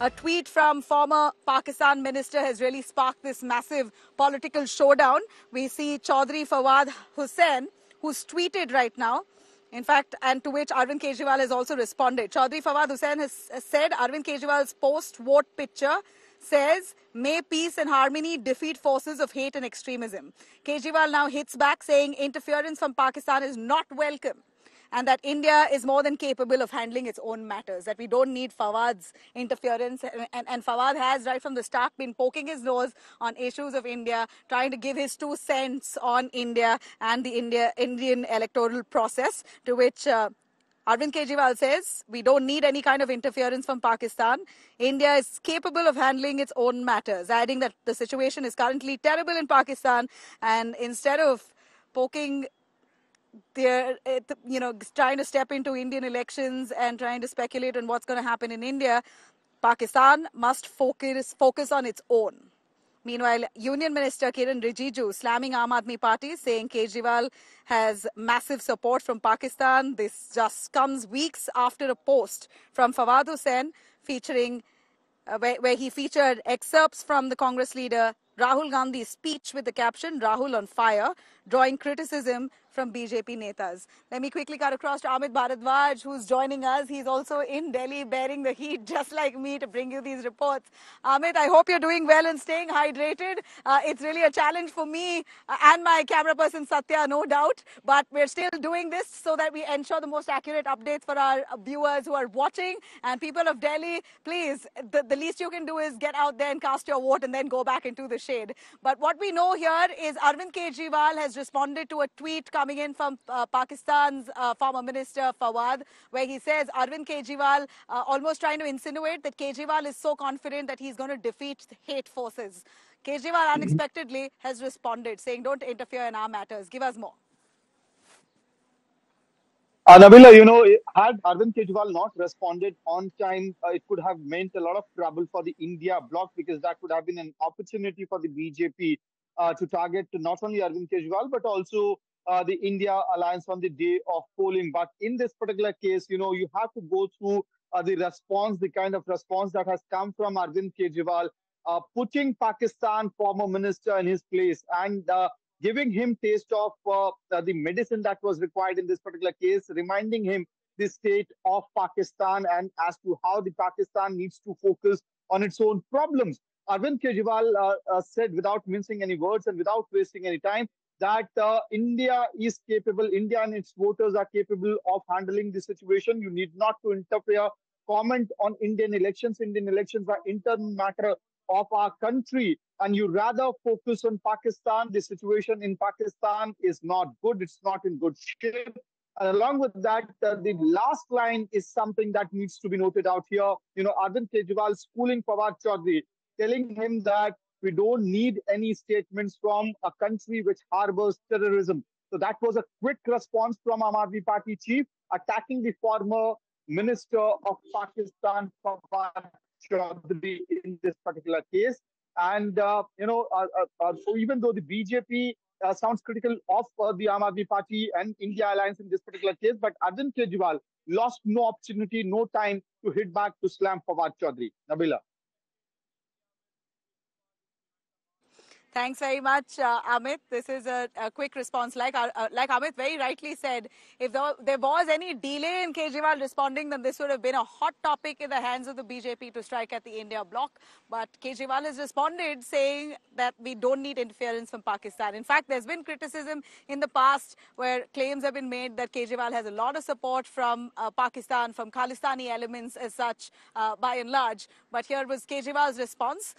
A tweet from former Pakistan minister has really sparked this massive political showdown. We see Chaudhry Fawad Hussain, who's tweeted right now. In fact, and to which Arvind Kejriwal has also responded. Chaudhry Fawad Hussain has said Arvind Kejriwal's post-vote picture says, "May peace and harmony defeat forces of hate and extremism." Kejriwal now hits back saying interference from Pakistan is not welcome, and that India is more than capable of handling its own matters, that we don't need Fawad's interference. And Fawad has, right from the start, been poking his nose on issues of India, trying to give his 2 cents on India and the Indian electoral process, to which Arvind Kejriwal says, we don't need any kind of interference from Pakistan. India is capable of handling its own matters, adding that the situation is currently terrible in Pakistan, and instead of poking they're trying to step into Indian elections and trying to speculate on what's going to happen in India, Pakistan must focus on its own. Meanwhile, Union Minister Kiran Rijiju slamming Aam Aadmi Party, saying Kejriwal has massive support from Pakistan. This just comes weeks after a post from Fawad Hussain featuring where he featured excerpts from the Congress leader Rahul Gandhi's speech with the caption "Rahul on fire," drawing criticism from BJP netas. Let me quickly cut across to Amit Bharadwaj, who's joining us. He's also in Delhi bearing the heat, just like me, to bring you these reports. Amit, I hope you're doing well and staying hydrated. It's really a challenge for me and my camera person Satya, no doubt, but we're still doing this so that we ensure the most accurate updates for our viewers who are watching. And people of Delhi, please, the least you can do is get out there and cast your vote and then go back into the shade. But what we know here is Arvind Kejriwal has responded to a tweet coming in from Pakistan's former minister Fawad, where he says Arvind Kejriwal almost trying to insinuate that Kejriwal is so confident that he's going to defeat hate forces. Kejriwal unexpectedly has responded, saying, "Don't interfere in our matters." Give us more. Nabila, had Arvind Kejriwal not responded on time, it could have meant a lot of trouble for the India bloc, because that would have been an opportunity for the BJP to target not only Arvind Kejriwal but also the India alliance on the day of polling. But in this particular case, you have to go through the kind of response that has come from Arvind Kejriwal, putting Pakistan former minister in his place and giving him taste of the medicine that was required in this particular case, reminding him the state of Pakistan and as to how the Pakistan needs to focus on its own problems. Arvind Kejriwal said, without mincing any words and without wasting any time, that India is capable, India and its voters are capable of handling the situation. You need not to interfere, comment on Indian elections. Indian elections are internal matter of our country, and you rather focus on Pakistan. The situation in Pakistan is not good. It's not in good shape. And along with that, the last line is something that needs to be noted out here. Arvind Kejriwal schooling Fawad Chaudhry, telling him that we don't need any statements from a country which harbors terrorism. So that was a quick response from Aam Aadmi Party chief, attacking the former minister of Pakistan, Fawad Chaudhry, in this particular case. And, so even though the BJP sounds critical of the Aam Aadmi Party and India alliance in this particular case, but Arvind Kejriwal lost no opportunity, no time to hit back to slam Fawad Chaudhry. Nabila. Thanks very much, Amit. This is a quick response. Like Amit very rightly said, if there was any delay in Kejriwal responding, then this would have been a hot topic in the hands of the BJP to strike at the India bloc. But Kejriwal has responded saying that we don't need interference from Pakistan. In fact, there's been criticism in the past where claims have been made that Kejriwal has a lot of support from Pakistan, from Khalistani elements as such, by and large. But here was Kejriwal's response,